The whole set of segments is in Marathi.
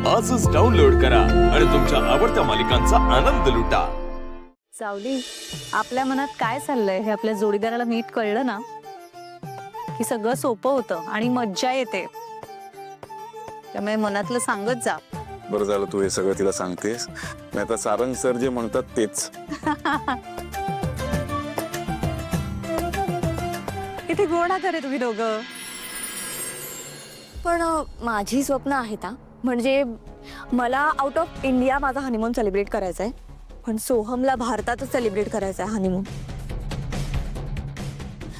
आजच डाउनलोड करा आणि तुमच्या आवडत्या मालिकांचा आनंद लुटा। सावली, आपल्या मनात काय चाललंय हे आपल्या जोडीदाराला नीट कळलं ना की सगळं सोपं होतं आणि मज्जा येते। त्यामुळे मनातलं सांगत जा। बरं झालं तू हे सगळं तिला सांगतेस, नाही तर सारंग सर जे म्हणतात तेच। किती गोड आहात रे तुम्ही दोघं। पण माझी स्वप्न आहेत, म्हणजे मला आउट ऑफ इंडिया माझा हनीमून सेलिब्रेट करायचा आहे, पण सोहमला भारतातच सेलिब्रेट करायचा आहे हनीमून।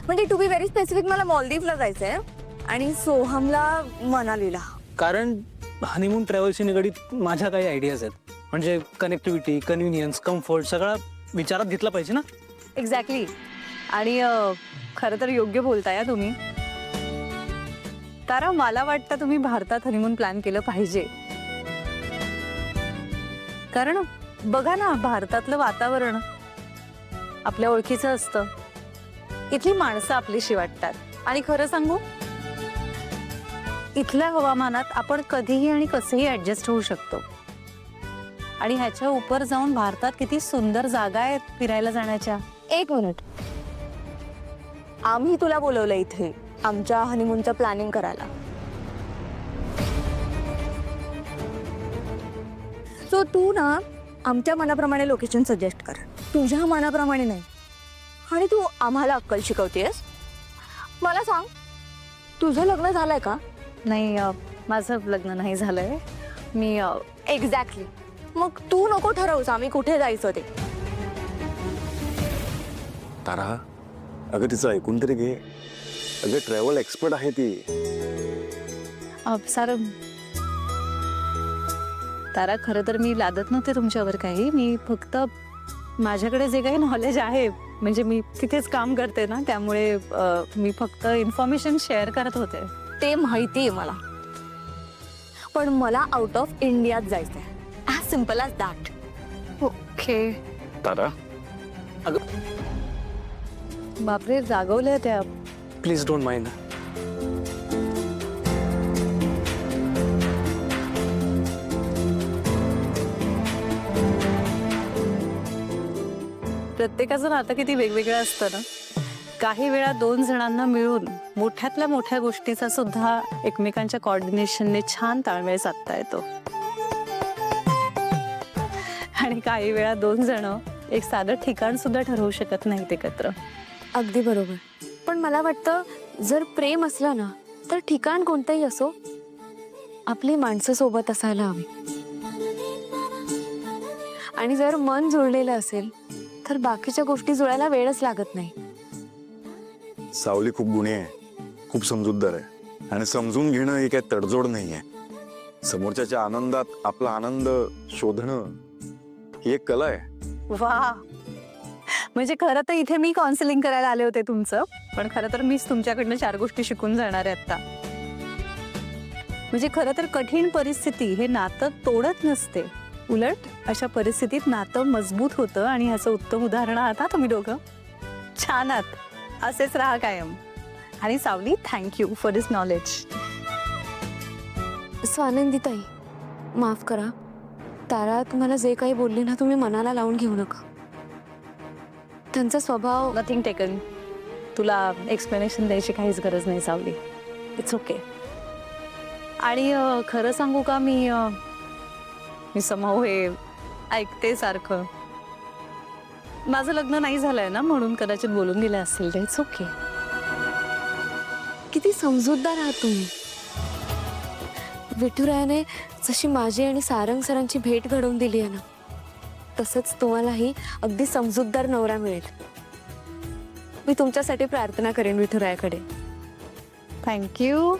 म्हणजे टू बी व्हेरी स्पेसिफिक, मला मालदीवला जायचं आहे आणि सोहमला मनालीला। कारण हनीमून ट्रॅव्हलशी निगडीत माझ्या काही आयडियाज आहेत, म्हणजे कनेक्टिव्हिटी, कन्व्हिनियन्स, कम्फर्ट सगळा विचारात घेतला पाहिजे ना। एक्झॅक्टली। आणि खरं तर योग्य बोलताय तुम्ही। तारा, मला वाटतं तुम्ही भारतात हनीमून प्लॅन केलं पाहिजे। कारण बघा ना, भारतातलं वातावरण आपल्या ओळखीचं असतं, इथली माणसं आपलीशी वाटतात, आणि खरं सांगू, इथल्या हवामानात आपण कधीही आणि कसेही ऍडजस्ट होऊ शकतो। आणि ह्याच्या उपर जाऊन भारतात किती सुंदर जागा आहेत फिरायला जाण्याच्या। एक मिनिट, आम्ही तुला बोलवलं इथे आमच्या हनीमूनचं प्लॅनिंग करायला, सो तू ना आमच्या मनाप्रमाणे लोकेशन सजेस्ट कर, तुझ्या मनाप्रमाणे नाही। आणि तू आम्हाला अक्कल शिकवतेस। मला सांग, तुझं लग्न झालंय का? नाही, माझं लग्न नाही झालंय। मी एक्झॅक्टली, मग तू नको ठरवूस आम्ही कुठे जायचं ते। तारा, अगं तिचं ऐकून तरी घे, अगं ट्रॅव्हल एक्सपर्ट आहे ती। सारं, तारा, खरं तर मी लादत नव्हते तुमच्यावर काही। मी फक्त माझ्याकडे जे काही नॉलेज आहे, म्हणजे मी तिथेच काम करते ना, त्यामुळे मी फक्त इन्फॉर्मेशन शेअर करत होते। ते माहिती आहे मला, पण मला आउट ऑफ इंडियात जायचंय, as simple as that. Okay. तारा, बापरे, जागवल्या त्या। Please don't mind. प्रत्येकाचं नातं किती वेगवेगळं असतं ना। काही वेळा दोन जणांना मिळून मोठ्यातल्या मोठ्या गोष्टीचा सुद्धा एकमेकांच्या कोऑर्डिनेशनने छान ताळमेळ साधता येतो। आणि काही वेळा दोन जण एक साधं ठिकाण सुद्धा ठरवू शकत नाहीत एकत्र। अगदी बरोबर, पण मला वाटतं जर प्रेम असलं ना, तर ठिकाण कोणतंही असो, आपली माणसं सोबत असायला हवी। आणि जर मन जुळलेलं असेल तर बाकीच्या गोष्टी जुळायला वेळच लागत नाही। सावली खूप गुणी आहे, खूप समजूतदार आहे, आणि समजून घेणं ही काही तडजोड नाही आहे। समोरच्याच्या आनंदात आपला आनंद शोधणं ही एक कला आहे। वा, म्हणजे खरं तर इथे मी काउन्सिलिंग करायला आले होते तुमचं, पण खरं तर मीच तुमच्याकडनं 4 गोष्टी शिकून जाणार आहे आता। म्हणजे खरं तर कठीण परिस्थिती हे नातं तोडत नसते, उलट अशा परिस्थितीत नातं मजबूत होतं, आणि ह्याचं उत्तम उदाहरण आता तुम्ही दोघं। छान आहात, असेच राहा कायम। आणि सावली, थँक्यू फॉर दिस नॉलेज। स्वानंदीताई, माफ करा, तारा तुम्हाला जे काही बोलली ना, तुम्ही मनाला लावून घेऊ नका। त्यांचा स्वभाव। नथिंग टेकन, तुला एक्सप्लेनेशन द्यायची काहीच गरज नाही सावली, इट्स ओके। आणि खरं सांगू का, मी समहाऊ हे ऐकते सारखं। माझं लग्न नाही झालंय ना, म्हणून कदाचित बोलून गेले असतील ते, इट्स ओके। किती समजूतदार आहात तुम्ही। विठुरायाने जशी माझी आणि सारंग सरांची भेट घडवून दिली आहे ना, तसंच तुम्हालाही अगदी समजूतदार नवरा मिळेल। मी तुमच्यासाठी प्रार्थना करेन विठुरायाकडे। थँक्यू।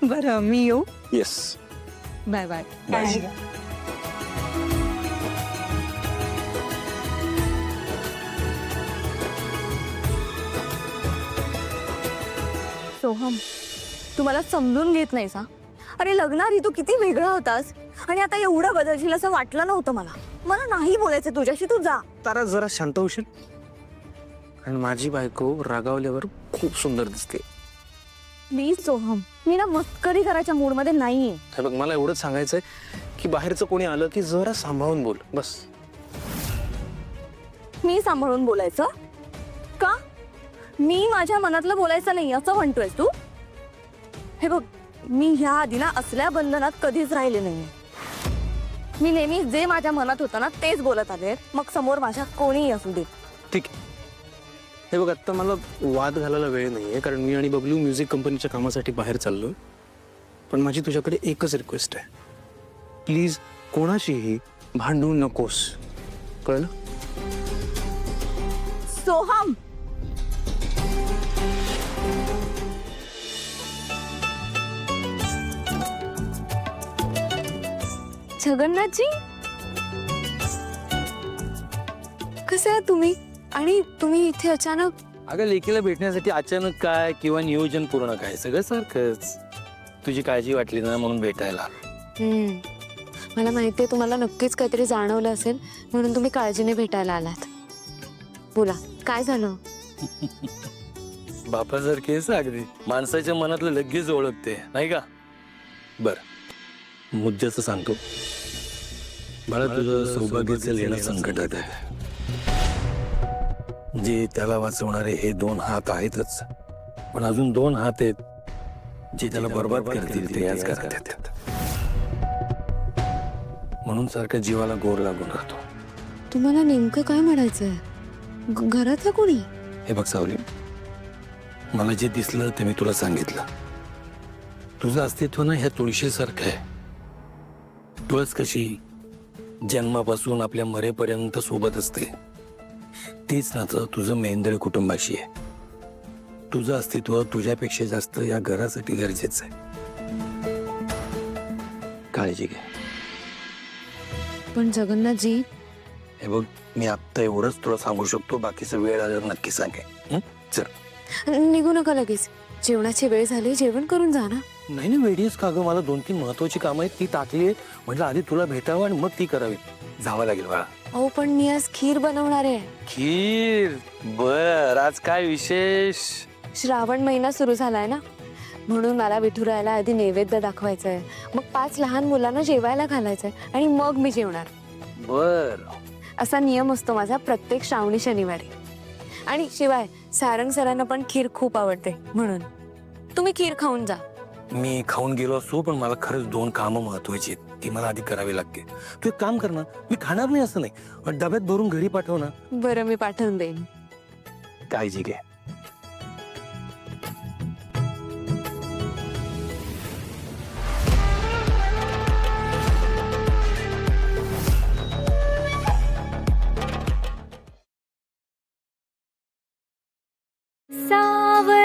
बरं, मी येऊ? Yes, bye bye. सोहम, तू मला समजून घेत नाहीस हा? अरे लग्नाआधी तू किती वेगळा होतास, आणि आता एवढं बदलशील असं वाटलं नव्हतं मला। मला नाही बोलायचं तुझ्याशी, तू जा। तारा, जरा शांत होशील? आणि माझी बायको रागावल्यावर खूप सुंदर दिसते। प्लीज सोहम, मी ना मस्करी करायच्या मूडमध्ये नाहीये. हे बघ, मला एवढंच सांगायचंय की बाहेरचं कोणी आलं की जरा सांभाळून बोल बस. मी सांभाळून बोलायचं का? मी माझ्या मनातलं बोलायचं नाही असं म्हणतोय तू? हे बघ, मी ह्या आधी ना असल्या बंधनात कधीच राहिले नाहीये. मी नेहमी जे माझ्या मनात होतं ना तेच बोलत आले, मग समोर माझ्या कोणीही असू दे. ठीक आहे. हे बघ, आत्ता मला वाद घालायला वेळ नाहीये, कारण मी आणि बबलू म्युझिक कंपनीच्या कामासाठी बाहेर चाललोय. पण माझी तुझ्याकडे एकच रिक्वेस्ट आहे, प्लीज कोणाशीही भांडू नकोस, कळलं? सोहम, जगन्नाथजी, कसे आहात तुम्ही? आणि तुम्ही इथे अचानक? अगं, लेकीला भेटण्यासाठी अचानक काय किंवा नियोजन पूर्ण काय, सगळं सारखंच. तुझी काळजी वाटली ना म्हणून भेटायला. मला माहिती आहे तुम्हाला नक्कीच काहीतरी जाणवलं असेल म्हणून तुम्ही काळजीने भेटायला आलात. बोला, काय झालं? बापासारखी आहेस अगदी, माणसाच्या मनातलं लगेच ओळखते नाही का? बर, मुद्द्याचं सांगतो. बाळा, तुझं सौभाग्याचं लेणं संकटात आहे. जे त्याला वाचवणारे हे 2 हात आहेतच, पण अजून 2 हात आहेत जे त्याला बर्बाद करतील ते याच घरात येतात. म्हणून सारखं जीवाला गोर लागून राहतो. तुम्हाला नेमकं काय म्हणायचंय? घरातलं कोणी? हे बघ सावली, मला जे दिसलं ते मी तुला सांगितलं. तुझं अस्तित्व ना ह्या तुळशीसारखं आहे. तुळस कशी जन्मापासून आपल्या मरेपर्यंत सोबत असते, तीच नातं तुझं मेंदळ कुटुंबाशी आहे. तुझं अस्तित्व तुझ्यापेक्षा जास्त या घरासाठी गरजेचं आहे. काळजी घे. पण जगन्नाथजी, हे बघ, मी आत्ता एवढंच तुला सांगू शकतो, बाकीचं वेळ आल्यावर नक्की सांगेन. चल. निघू नका लगेच. जेवणाची वेळ झाली, जेवण करून जा ना. नाही नाही, वेळीच का गं, मला 2-3 महत्वाची कामं आहेत, ती टाकली आहेत. म्हटलं आधी तुला भेटावं आणि मग ती करावी. जावं लागेल बाळा. अहो, पण मी आज खीर बनवणार आहे. खीर? बर, आज काय विशेष? श्रावण महिना सुरू झालाय ना, म्हणून मला विठुरायाला आधी नैवेद्य दाखवायचंय, मग 5 लहान मुलांना जेवायला घालायचंय आणि मग मी जेवणार. बर. असा नियम असतो माझा प्रत्येक श्रावणी शनिवारी. आणि शिवाय सारंग सरांना पण खीर खूप आवडते, म्हणून तुम्ही खीर खाऊन जा. मी खाऊन गेलो असतो, पण मला खरंच 2 कामं महत्वाची आहेत, ती मला आधी करावी लागते. तू एक काम कर ना, मी खाणार नाही असं नाही, पण डब्यात भरून घरी पाठव ना. बरं, मी पाठवून देईन. काळजी घे. सावली